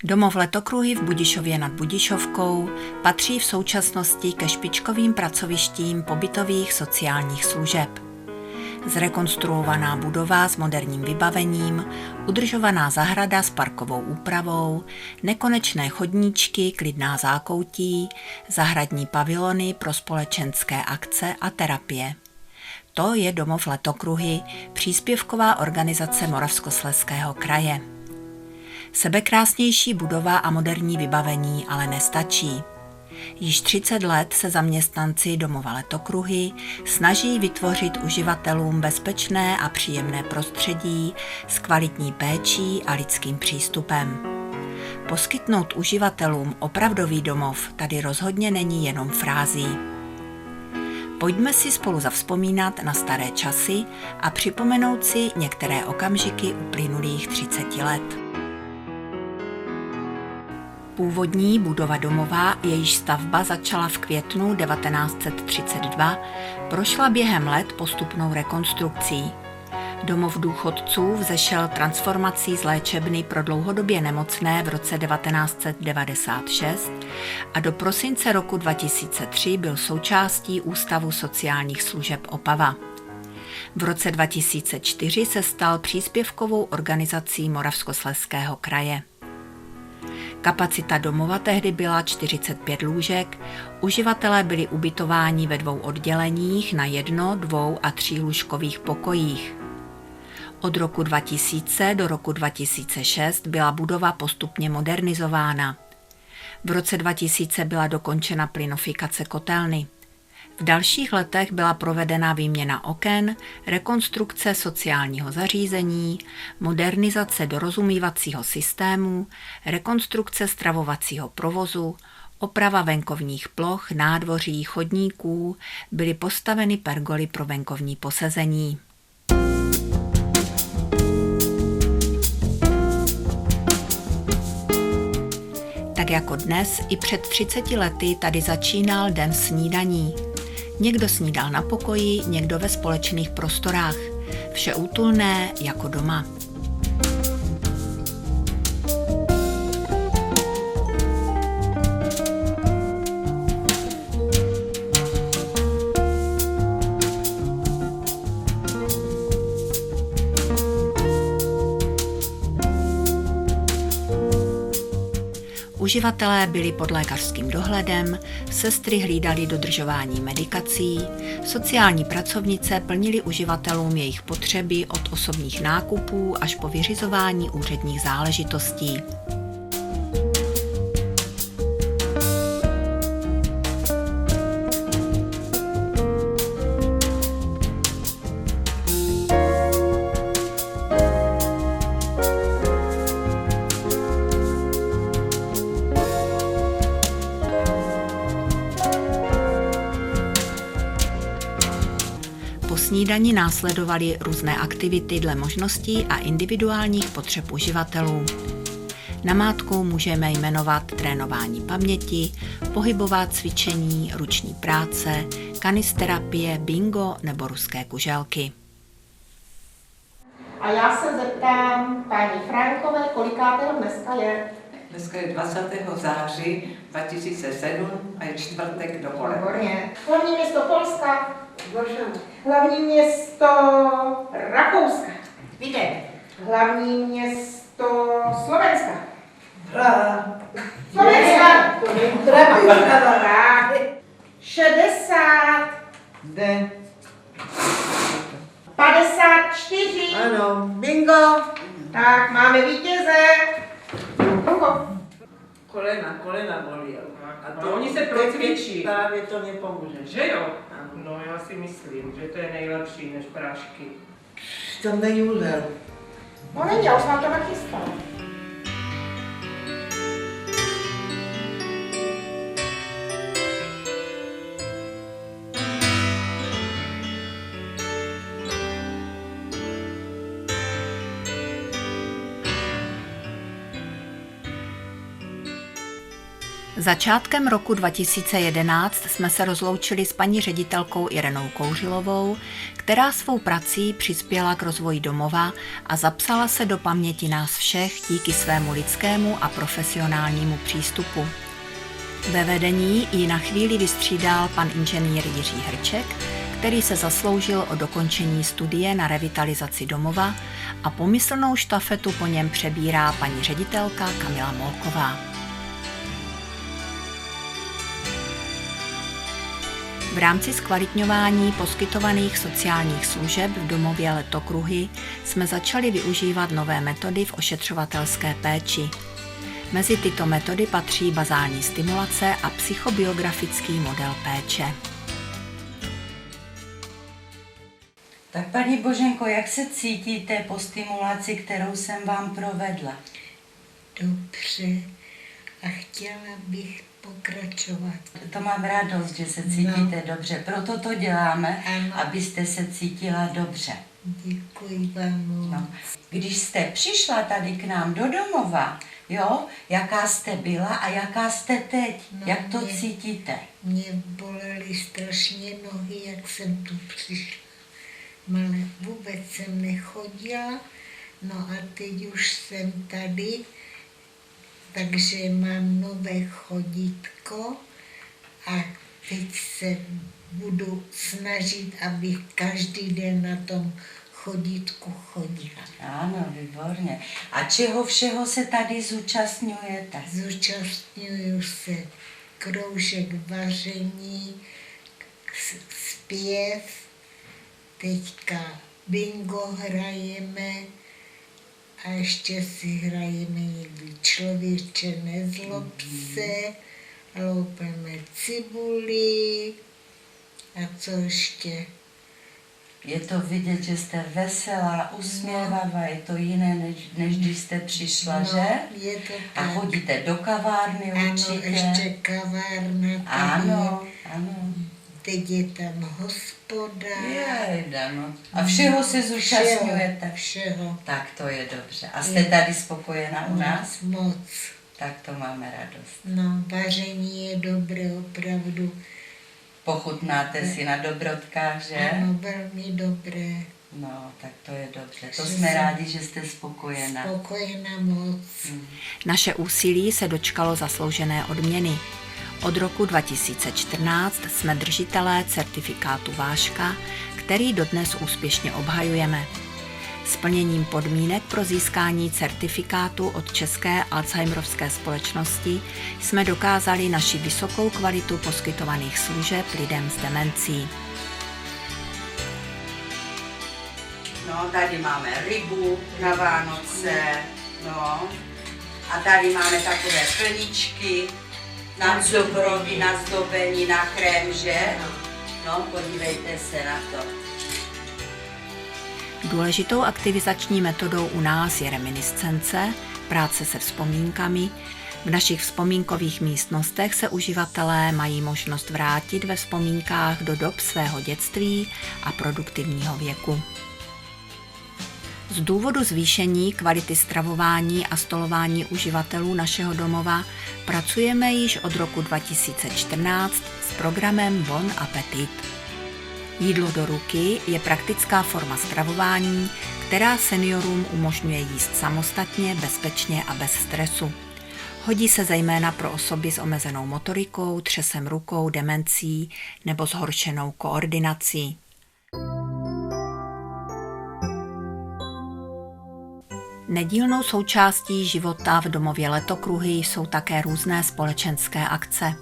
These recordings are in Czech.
Domov Letokruhy v Budišově nad Budišovkou patří v současnosti ke špičkovým pracovištím pobytových sociálních služeb. Zrekonstruovaná budova s moderním vybavením, udržovaná zahrada s parkovou úpravou, nekonečné chodníčky, klidná zákoutí, zahradní pavilony pro společenské akce a terapie. To je Domov Letokruhy, příspěvková organizace Moravskoslezského kraje. Sebekrásnější budova a moderní vybavení ale nestačí. Již 30 let se zaměstnanci Domova Letokruhy snaží vytvořit uživatelům bezpečné a příjemné prostředí s kvalitní péčí a lidským přístupem. Poskytnout uživatelům opravdový domov tady rozhodně není jenom frází. Pojďme si spolu zavzpomínat na staré časy a připomenout si některé okamžiky uplynulých 30 let. Původní budova domova, jejíž stavba začala v květnu 1932, prošla během let postupnou rekonstrukcí. Domov důchodců vzešel transformací z léčebny pro dlouhodobě nemocné v roce 1996 a do prosince roku 2003 byl součástí Ústavu sociálních služeb Opava. V roce 2004 se stal příspěvkovou organizací Moravskoslezského kraje. Kapacita domova tehdy byla 45 lůžek, uživatelé byli ubytováni ve 2 odděleních na 1-, 2- a 3lůžkových pokojích. Od roku 2000 do roku 2006 byla budova postupně modernizována. V roce 2000 byla dokončena plynofikace kotelny. V dalších letech byla provedena výměna oken, rekonstrukce sociálního zařízení, modernizace dorozumívacího systému, rekonstrukce stravovacího provozu, oprava venkovních ploch, nádvoří, chodníků, byly postaveny pergoly pro venkovní posezení. Tak jako dnes, i před 30 lety tady začínal den snídaní. Někdo snídal na pokoji, někdo ve společných prostorách. Vše útulné jako doma. Uživatelé byli pod lékařským dohledem, sestry hlídaly dodržování medikací, sociální pracovnice plnily uživatelům jejich potřeby od osobních nákupů až po vyřizování úředních záležitostí. Po snídani následovaly různé aktivity dle možností a individuálních potřeb uživatelů. Namátkou můžeme jmenovat trénování paměti, pohybová cvičení, ruční práce, kanisterapie, bingo nebo ruské kuželky. A já se zeptám paní Frankové, kolikátého dneska je? Dneska je 20. září 2007 a je čtvrtek dopoledne. Výborně. Hlavní město Polska? Hlavní město Rakouska? Víte. Hlavní město Slovenska? Praha. Slovenska? Praha. 60. D. 54. Ano, bingo. Tak, máme vítěze. Kolena bolí. A to oni se procvičí. Právě to nepomůže. Že jo? Ano. No já si myslím, že to je nejlepší než prášky. Tam není úzel. No není, já už mám to nachystala. Začátkem roku 2011 jsme se rozloučili s paní ředitelkou Irenou Kouřilovou, která svou prací přispěla k rozvoji domova a zapsala se do paměti nás všech díky svému lidskému a profesionálnímu přístupu. Ve vedení ji na chvíli vystřídal pan inženýr Jiří Hrček, který se zasloužil o dokončení studie na revitalizaci domova a pomyslnou štafetu po něm přebírá paní ředitelka Kamila Molková. V rámci zkvalitňování poskytovaných sociálních služeb v domově Letokruhy jsme začali využívat nové metody v ošetřovatelské péči. Mezi tyto metody patří bazální stimulace a psychobiografický model péče. Tak paní Boženko, jak se cítíte po stimulaci, kterou jsem vám provedla? Dobře a chtěla bych pokračovat. To mám radost, že se cítíte dobře, proto to děláme, Ano. abyste se cítila dobře. Děkuji vám. No. Když jste přišla tady k nám do domova, jo, jaká jste byla a jaká jste teď, No, jak to mě- cítíte? Mě bolely strašně nohy, jak jsem tu přišla. Ale vůbec jsem nechodila, no a teď už jsem tady, takže mám nové chodítko a teď se budu snažit, abych každý den na tom chodítku chodila. Ano, výborně. A čeho všeho se tady zúčastňujete? Zúčastňuju se kroužek vaření, zpěv, teďka bingo hrajeme a ještě si hrajeme někdy člověče nezlob se, loupeme cibuli a co ještě? Je to vidět, že jste veselá, usměvavá, je to jiné, než když jste přišla, že? Je to A tak. chodíte do kavárny Ano, určitě? ještě kavárna tam Ano, je. ano. Teď je tam hospoda. Jejda, no. A všeho se zúčastňujete? Všeho. Tak to je dobře. A jste tady spokojená u nás? Moc. Tak to máme radost. No, vaření je dobré opravdu. Pochutnáte si na dobrotkách, že? Ano, velmi dobré. No, tak to je dobře. To Že jsme jsem rádi, že jste spokojená. Spokojená moc. Naše úsilí se dočkalo zasloužené odměny. Od roku 2014 jsme držitelé certifikátu Váška, který dodnes úspěšně obhajujeme. Splněním podmínek pro získání certifikátu od České Alzheimerovské společnosti jsme dokázali naši vysokou kvalitu poskytovaných služeb lidem s demencí. No, tady máme rybu na Vánoce, no. A tady máme takové plničky na zdobroví, na zdobení, na krém, že? No, podívejte se na to. Důležitou aktivizační metodou u nás je reminiscence, práce se vzpomínkami. V našich vzpomínkových místnostech se uživatelé mají možnost vrátit ve vzpomínkách do dob svého dětství a produktivního věku. Z důvodu zvýšení kvality stravování a stolování uživatelů našeho domova pracujeme již od roku 2014 s programem Bon Appetit. Jídlo do ruky je praktická forma stravování, která seniorům umožňuje jíst samostatně, bezpečně a bez stresu. Hodí se zejména pro osoby s omezenou motorikou, třesem rukou, demencí nebo zhoršenou koordinací. Nedílnou součástí života v domově Letokruhy jsou také různé společenské akce.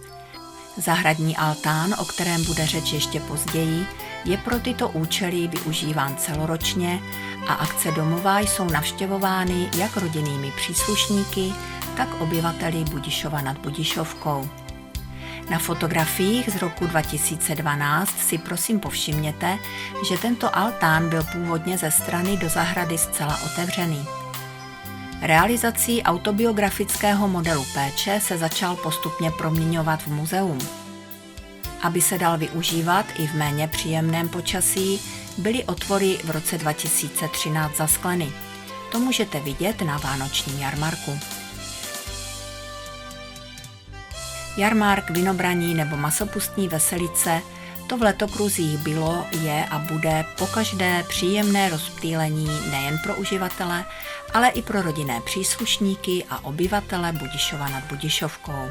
Zahradní altán, o kterém bude řeč ještě později, je pro tyto účely využíván celoročně a akce domova jsou navštěvovány jak rodinnými příslušníky, tak obyvateli Budišova nad Budišovkou. Na fotografiích z roku 2012 si prosím povšimněte, že tento altán byl původně ze strany do zahrady zcela otevřený. Realizací autobiografického modelu péče se začal postupně proměňovat v muzeum. Aby se dal využívat i v méně příjemném počasí, byly otvory v roce 2013 zaskleny. To můžete vidět na vánočním jarmarku. Jarmark, vinobraní nebo masopustní veselice, to v Letokruzích bylo, je a bude pokaždé příjemné rozptýlení nejen pro uživatele, ale i pro rodinné příslušníky a obyvatele Budišova nad Budišovkou.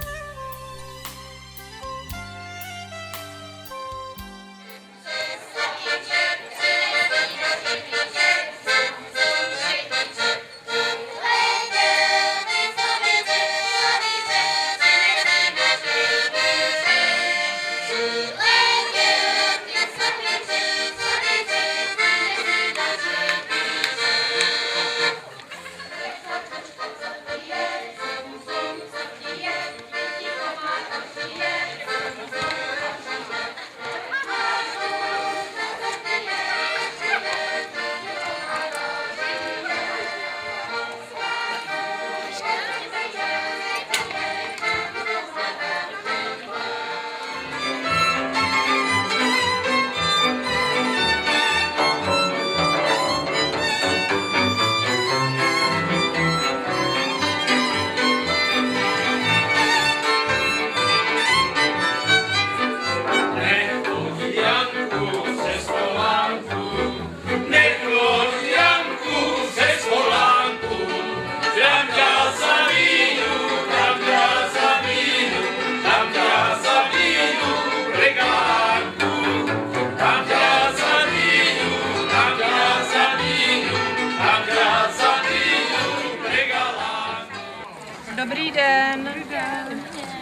Dobrý den.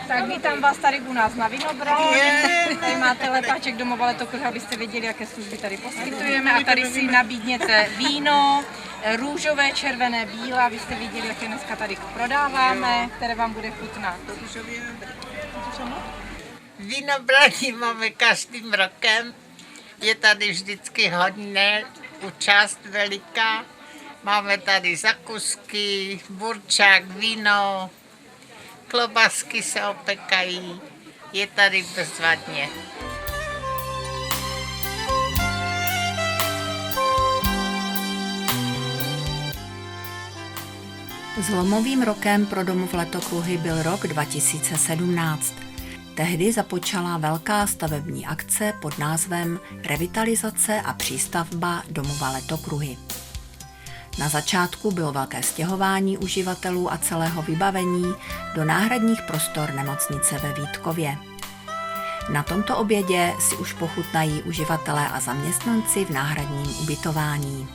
Tak vítám vás tady u nás na Vinobraní. Tady máte lepáček domova Letokruhy, abyste věděli, jaké služby tady poskytujeme. A tady si nabídněte víno, růžové, červené, bílé, abyste věděli, jaké dneska tady prodáváme, které vám bude chutnat. Vinobraní máme každým rokem. Je tady vždycky hodně, účast veliká. Máme tady zakusky, burčák, víno, klobásky se opekají, je tady bezvadně. Zlomovým rokem pro domov Letokruhy byl rok 2017. Tehdy započala velká stavební akce pod názvem Revitalizace a přístavba domova Letokruhy. Na začátku bylo velké stěhování uživatelů a celého vybavení do náhradních prostor nemocnice ve Vítkově. Na tomto obědě si už pochutnají uživatelé a zaměstnanci v náhradním ubytování.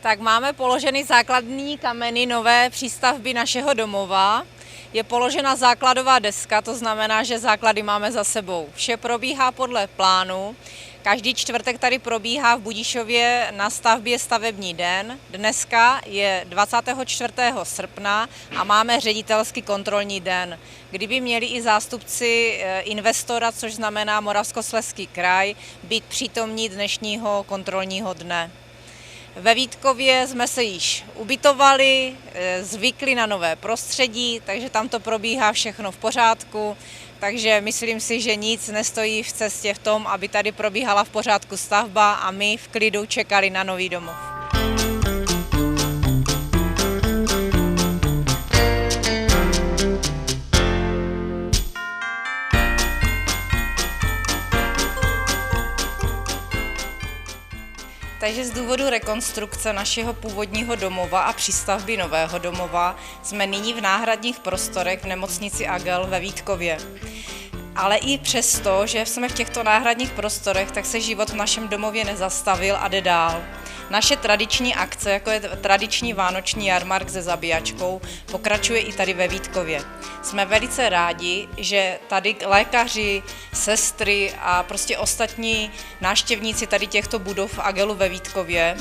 Tak máme položeny základní kameny nové přístavby našeho domova. Je položena základová deska, to znamená, že základy máme za sebou. Vše probíhá podle plánu. Každý čtvrtek tady probíhá v Budišově na stavbě stavební den. Dneska je 24. srpna a máme ředitelský kontrolní den, kdyby měli i zástupci investora, což znamená Moravskoslezský kraj, být přítomní dnešního kontrolního dne. Ve Vítkově jsme se již ubytovali, zvykli na nové prostředí, takže tam to probíhá všechno v pořádku. Takže myslím si, že nic nestojí v cestě v tom, aby tady probíhala v pořádku stavba a my v klidu čekali na nový domov. Takže z důvodu rekonstrukce našeho původního domova a přístavby nového domova jsme nyní v náhradních prostorech v nemocnici Agel ve Vítkově. Ale i přesto, že jsme v těchto náhradních prostorech, tak se život v našem domově nezastavil a jde dál. Naše tradiční akce, jako je tradiční vánoční jarmark se zabíjačkou, pokračuje i tady ve Vítkově. Jsme velice rádi, že tady lékaři, sestry a prostě ostatní návštěvníci tady těchto budov v Agelu ve Vítkově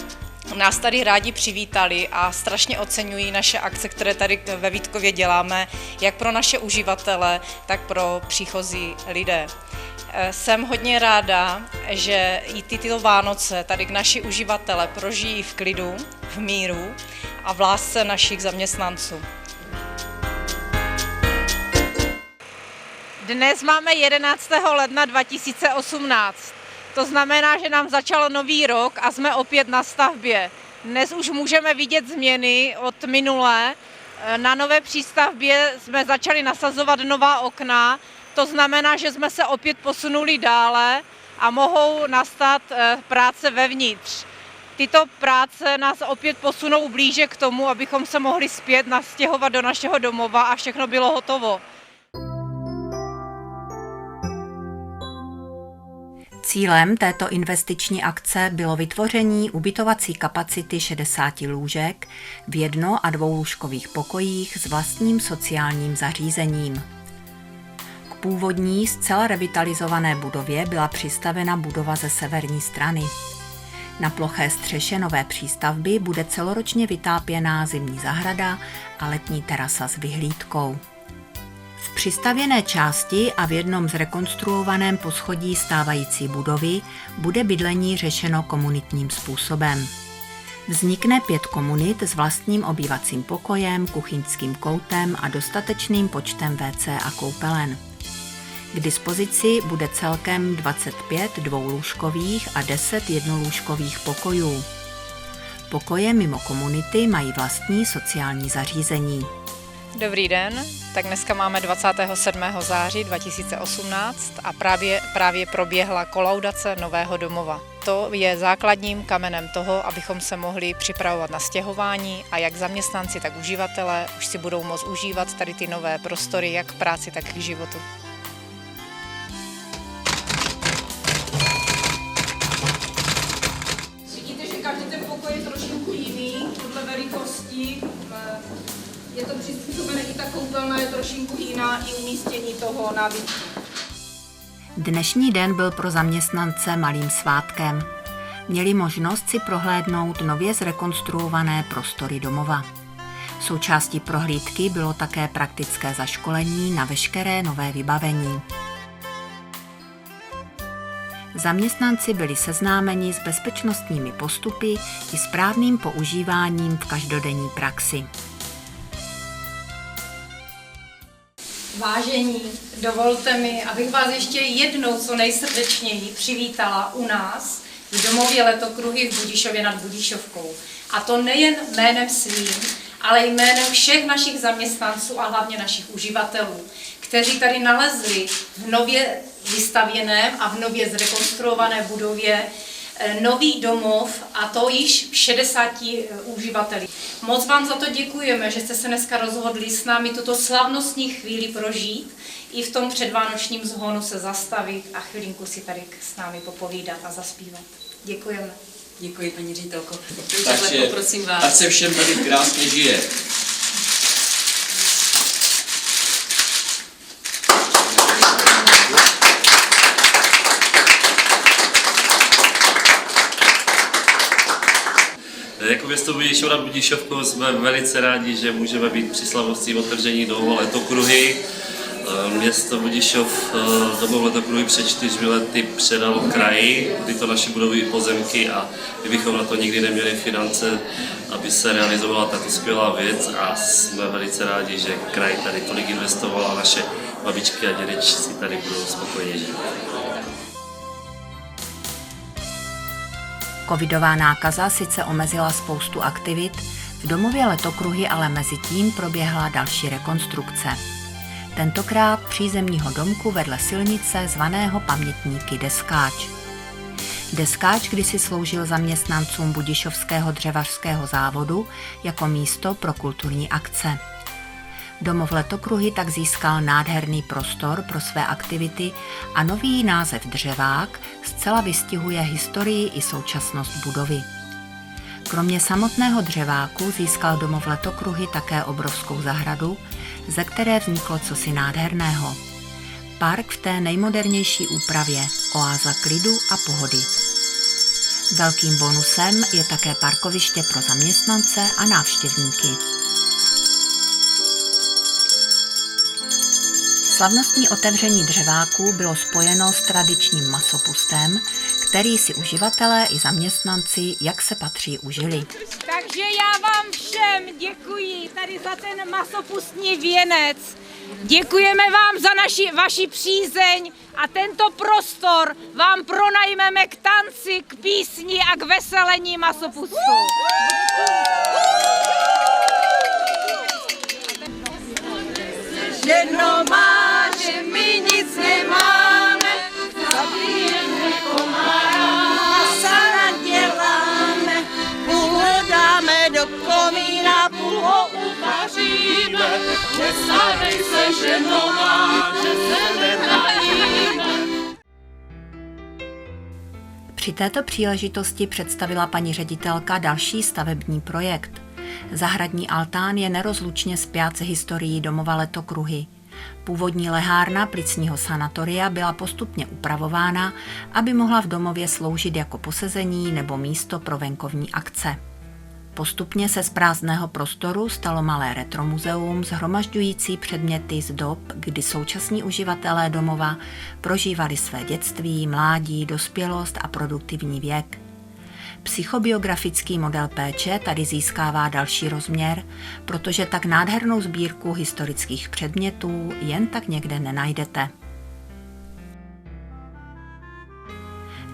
nás tady rádi přivítali a strašně oceňují naše akce, které tady ve Vítkově děláme, jak pro naše uživatele, tak pro příchozí lidé. Jsem hodně ráda, že i tyto Vánoce tady naši uživatele prožijí v klidu, v míru a v lásce našich zaměstnanců. Dnes máme 11. ledna 2018. To znamená, že nám začal nový rok a jsme opět na stavbě. Dnes už můžeme vidět změny od minulé. Na nové přístavbě jsme začali nasazovat nová okna. To znamená, že jsme se opět posunuli dále a mohou nastat práce vevnitř. Tyto práce nás opět posunou blíže k tomu, abychom se mohli zpět nastěhovat do našeho domova a všechno bylo hotovo. Cílem této investiční akce bylo vytvoření ubytovací kapacity 60 lůžek v jedno- a dvoulůžkových pokojích s vlastním sociálním zařízením. K původní zcela revitalizované budově byla přistavena budova ze severní strany. Na ploché střeše nové přístavby bude celoročně vytápěná zimní zahrada a letní terasa s vyhlídkou. V přistavěné části a v jednom zrekonstruovaném poschodí stávající budovy bude bydlení řešeno komunitním způsobem. Vznikne 5 komunit s vlastním obývacím pokojem, kuchyňským koutem a dostatečným počtem WC a koupelen. K dispozici bude celkem 25 dvoulůžkových a 10 jednolůžkových pokojů. Pokoje mimo komunity mají vlastní sociální zařízení. Dobrý den, tak dneska máme 27. září 2018 a právě proběhla kolaudace nového domova. To je základním kamenem toho, abychom se mohli připravovat na stěhování a jak zaměstnanci, tak uživatelé už si budou moct užívat tady ty nové prostory, jak k práci, tak k životu. Vidíte, že každý ten pokoj je trošku jiný, podle velikosti. Je to přizpůsobené, i ta koupelna je trošku jiná, i umístění toho nábytku. Dnešní den byl pro zaměstnance malým svátkem. Měli možnost si prohlédnout nově zrekonstruované prostory domova. Součástí prohlídky bylo také praktické zaškolení na veškeré nové vybavení. Zaměstnanci byli seznámeni s bezpečnostními postupy i správným používáním v každodenní praxi. Vážení, dovolte mi, abych vás ještě jednou co nejsrdečněji přivítala u nás v domově Letokruhy v Budišově nad Budišovkou. A to nejen jménem svým, ale jménem všech našich zaměstnanců a hlavně našich uživatelů, kteří tady nalezli v nově vystavěném a v nově zrekonstruované budově nový domov, a to již 60 uživateli. Moc vám za to děkujeme, že jste se dneska rozhodli s námi tuto slavnostní chvíli prožít, i v tom předvánočním zhonu se zastavit a chvilinku si tady s námi popovídat a zaspívat. Děkujeme. Děkuji, paní ředitelko. Takže poprosím vás. ať se všem tady krásně žije. Jako město Budišov nad Budišovkou jsme velice rádi, že můžeme být při slavnostním otevření domova Letokruhy. Město Budišov domov Letokruhy před 4 lety předalo kraji tyto naše budovy pozemky a kdybychom na to nikdy neměli finance, aby se realizovala tato skvělá věc, a jsme velice rádi, že kraj tady tolik investoval a naše babičky a dědečci tady budou spokojeně žít. Covidová nákaza sice omezila spoustu aktivit, v domově Letokruhy ale mezi tím proběhla další rekonstrukce. Tentokrát přízemního domku vedle silnice zvaného pamětníky Deskáč. Deskáč kdysi sloužil zaměstnancům Budišovského dřevařského závodu jako místo pro kulturní akce. Domov Letokruhy tak získal nádherný prostor pro své aktivity a nový název Dřevák zcela vystihuje historii i současnost budovy. Kromě samotného dřeváku získal domov Letokruhy také obrovskou zahradu, ze které vzniklo cosi nádherného. Park v té nejmodernější úpravě, oáza klidu a pohody. Velkým bonusem je také parkoviště pro zaměstnance a návštěvníky. Slavnostní otevření dřeváku bylo spojeno s tradičním masopustem, který si uživatelé i zaměstnanci, jak se patří, užili. Takže já vám všem děkuji tady za ten masopustní věnec Děkujeme vám za vaši přízeň a tento prostor vám pronajmeme k tanci, k písni a k veselení masopustu. Jedno má, že my nic nemáme, zabijeme komára, masa naděláme, půl ho dáme do komína, půl ho uvaříme, nestarej se, ženo má, že se netajíme. Při této příležitosti představila paní ředitelka další stavební projekt. Zahradní altán je nerozlučně spjat s historií domova Letokruhy. Původní lehárna plicního sanatoria byla postupně upravována, aby mohla v domově sloužit jako posezení nebo místo pro venkovní akce. Postupně se z prázdného prostoru stalo malé retromuzeum shromažďující předměty z dob, kdy současní uživatelé domova prožívali své dětství, mládí, dospělost a produktivní věk. Psychobiografický model péče tady získává další rozměr, protože tak nádhernou sbírku historických předmětů jen tak někde nenajdete.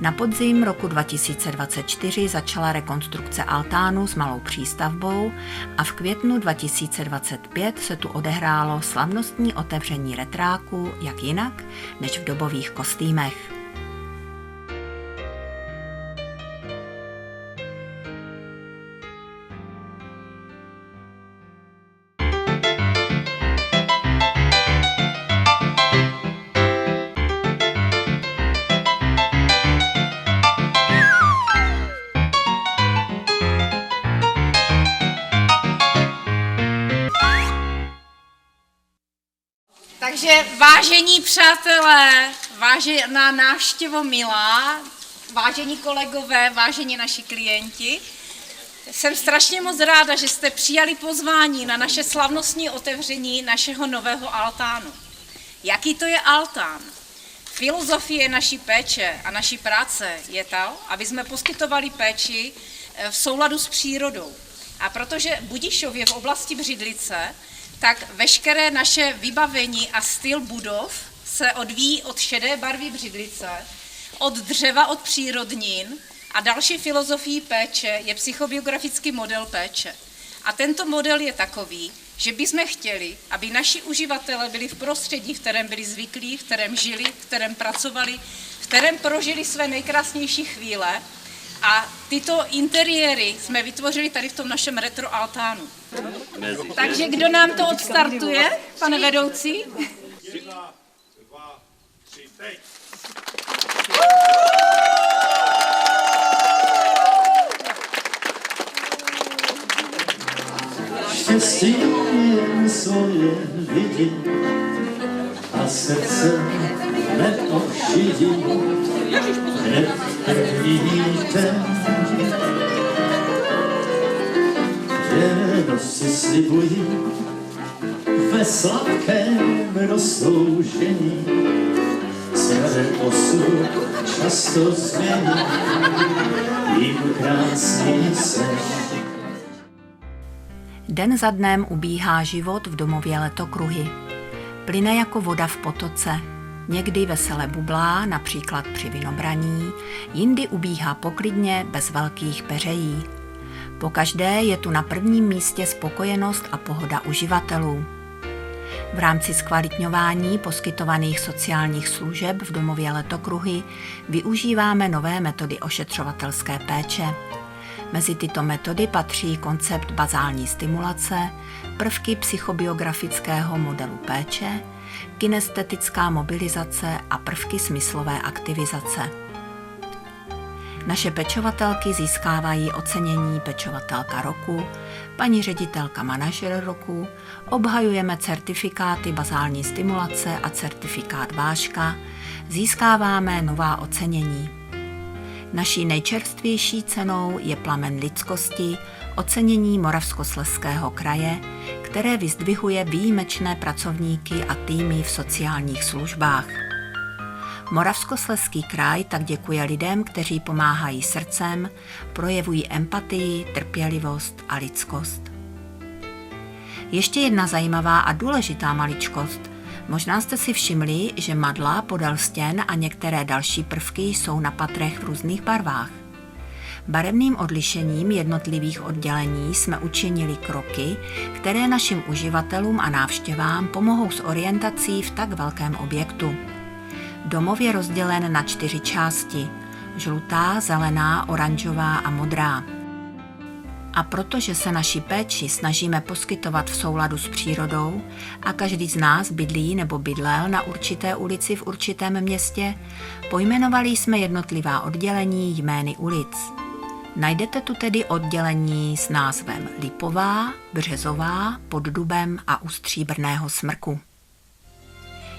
Na podzim roku 2024 začala rekonstrukce altánu s malou přístavbou a v květnu 2025 se tu odehrálo slavnostní otevření retráku, jak jinak než v dobových kostýmech. Takže vážení přátelé, vážená návštěvo milá, vážení kolegové, vážení naši klienti, jsem strašně moc ráda, že jste přijali pozvání na naše slavnostní otevření našeho nového altánu. Jaký to je altán? Filozofie naší péče a naší práce je ta, aby jsme poskytovali péči v souladu s přírodou. A protože Budišov je v oblasti Břidlice, tak veškeré naše vybavení a styl budov se odvíjí od šedé barvy Břidlice, od dřeva, od přírodnin a další filozofií péče je psychobiografický model péče. A tento model je takový, že bychom chtěli, aby naši uživatelé byli v prostředí, v kterém byli zvyklí, v kterém žili, v kterém pracovali, v kterém prožili své nejkrásnější chvíle. A tyto interiéry jsme vytvořili tady v tom našem retro altánu. Takže kdo nám to odstartuje, pane vedoucí? 1, 2, 3, teď! Štěstí jen svoje vidí a srdce neošidí. Hned první ten, že si slibují ve sladkém rozloučení. Své osud často změní, jim krásný sen. Den za dnem ubíhá život v domově Letokruhy. Plyne jako voda v potoce. Někdy vesele bublá, například při vinobraní, jindy ubíhá poklidně, bez velkých peřejí. Pokaždé je tu na prvním místě spokojenost a pohoda uživatelů. V rámci zkvalitňování poskytovaných sociálních služeb v domově Letokruhy využíváme nové metody ošetřovatelské péče. Mezi tyto metody patří koncept bazální stimulace, prvky psychobiografického modelu péče, kinestetická mobilizace a prvky smyslové aktivizace. Naše pečovatelky získávají ocenění pečovatelka roku, paní ředitelka manažer roku, obhajujeme certifikáty bazální stimulace a certifikát vážka, získáváme nová ocenění. Naší nejčerstvější cenou je Plamen lidskosti, ocenění Moravskoslezského kraje, které vyzdvihuje výjimečné pracovníky a týmy v sociálních službách. Moravskoslezský kraj tak děkuje lidem, kteří pomáhají srdcem, projevují empatii, trpělivost a lidskost. Ještě jedna zajímavá a důležitá maličkost. Možná jste si všimli, že madla podél stěn a některé další prvky jsou na patrech v různých barvách. Barevným odlišením jednotlivých oddělení jsme učinili kroky, které našim uživatelům a návštěvám pomohou s orientací v tak velkém objektu. Domov je rozdělen na 4 části: žlutá, zelená, oranžová a modrá. A protože se naši péči snažíme poskytovat v souladu s přírodou a každý z nás bydlí nebo bydlel na určité ulici v určitém městě, pojmenovali jsme jednotlivá oddělení jmény ulic. Najdete tu tedy oddělení s názvem Lipová, Březová, Pod Dubem a u Stříbrného smrku.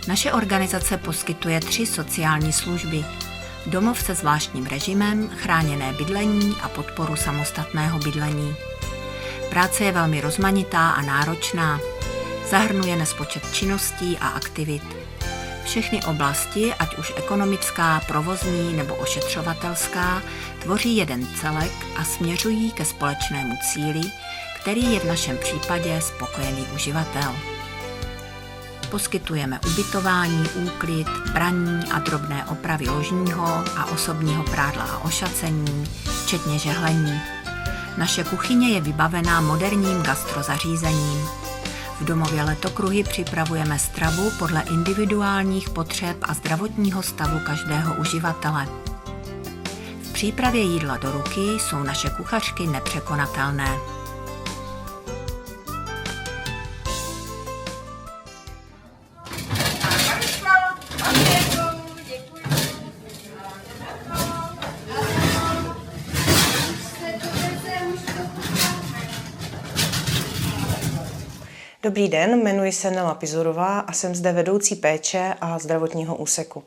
Naše organizace poskytuje 3 sociální služby: domov se zvláštním režimem, chráněné bydlení a podporu samostatného bydlení. Práce je velmi rozmanitá a náročná. Zahrnuje nespočet činností a aktivit. Všechny oblasti, ať už ekonomická, provozní nebo ošetřovatelská, tvoří jeden celek a směřují ke společnému cíli, který je v našem případě spokojený uživatel. Poskytujeme ubytování, úklid, praní a drobné opravy ložního a osobního prádla a ošacení, včetně žehlení. Naše kuchyně je vybavená moderním gastrozařízením. V domově Letokruhy připravujeme stravu podle individuálních potřeb a zdravotního stavu každého uživatele. V přípravě jídla do ruky jsou naše kuchařky nepřekonatelné. Dobrý den, jmenuji se Nela Pizorová a jsem zde vedoucí péče a zdravotního úseku.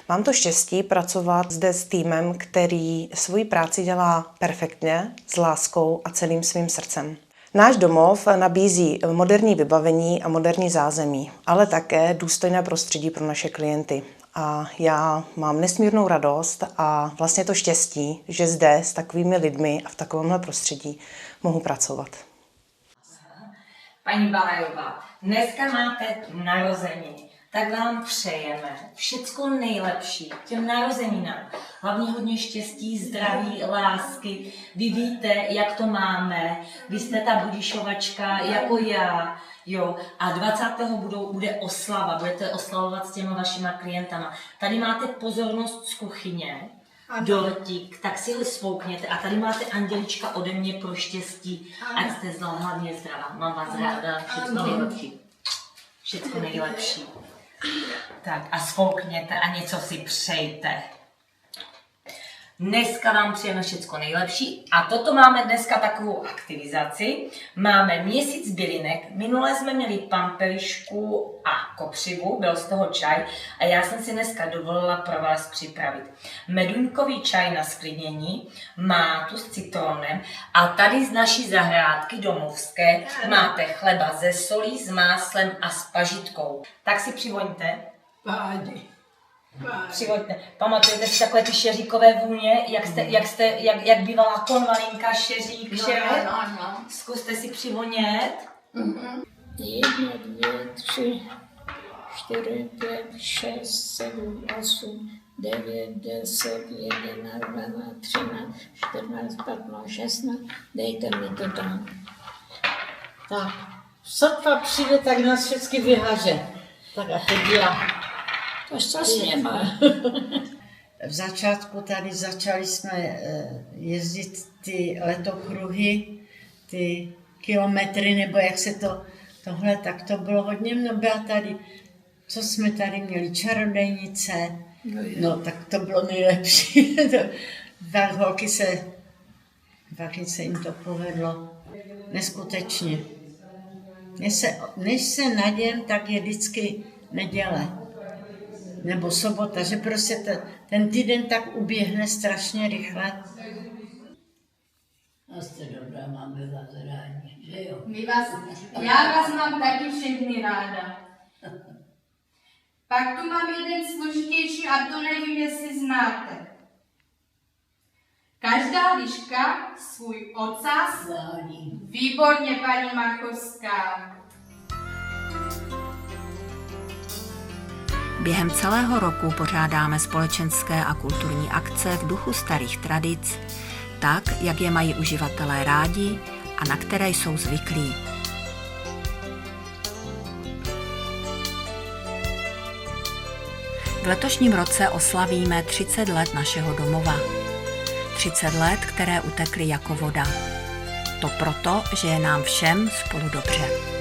Mám to štěstí pracovat zde s týmem, který svoji práci dělá perfektně, s láskou a celým svým srdcem. Náš domov nabízí moderní vybavení a moderní zázemí, ale také důstojné prostředí pro naše klienty. A já mám nesmírnou radost a vlastně to štěstí, že zde s takovými lidmi a v takovémhle prostředí mohu pracovat. Paní Balajová, dneska máte narozeniny, tak vám přejeme všecko nejlepší k těm narozeninám. Hlavně hodně štěstí, zdraví, lásky. Vy víte, jak to máme, vy jste ta budišovačka jako já. Jo, a 20. bude oslava, budete oslavovat s těma vašima klientama. Tady máte pozornost z kuchyně, dortík, tak si ho svoukněte. A tady máte Andělička ode mě pro štěstí, ať jste hlavně zdravá. Mám vás ráda, všechno nejlepší. Všechno nejlepší. Tak a svoukněte a něco si přejte. Dneska vám přejeme všecko nejlepší a toto máme dneska takovou aktivizaci. Máme měsíc bylinek, minule jsme měli pampelišku a kopřivu, byl z toho čaj a já jsem si dneska dovolila pro vás připravit meduňkový čaj na sklidnění, mátu s citronem a tady z naší zahrádky domovské máte chleba ze solí, s máslem a s pažitkou. Tak si přivoňte. Přivoďte. Pamatujete si takové ty šeříkové vůně, jak bývala konvalinka, šeřík, že? No. Zkuste si přivonět. 1, 2, 3, 4, 5, 6, 7, 8, 9, 10, 11, 12, 13, 14, 15, 16. Dejte mi to tam. Tak, sotva přijde, tak nás všechny vyhaže. Tak a teď já. To co s něma? V začátku tady začali jsme jezdit ty letokruhy, ty kilometry, nebo jak se tohle, tak to bylo hodně, byla tady, co jsme tady měli, čarodejnice, no tak to bylo nejlepší. Tak holky se jim to povedlo neskutečně. Než se nadějem, tak je vždycky neděle. Nebo sobota, že prostě ten týden tak uběhne strašně rychle. A jste dobrá, máme vás rádi, že jo? Já vás mám taky všechny ráda. Pak tu mám jeden složitější a to nevím, jestli znáte. Každá liška svůj ocas. Výborně, paní Machovská. Během celého roku pořádáme společenské a kulturní akce v duchu starých tradic, tak, jak je mají uživatelé rádi a na které jsou zvyklí. V letošním roce oslavíme 30 let našeho domova. 30 let, které utekly jako voda. To proto, že je nám všem spolu dobře.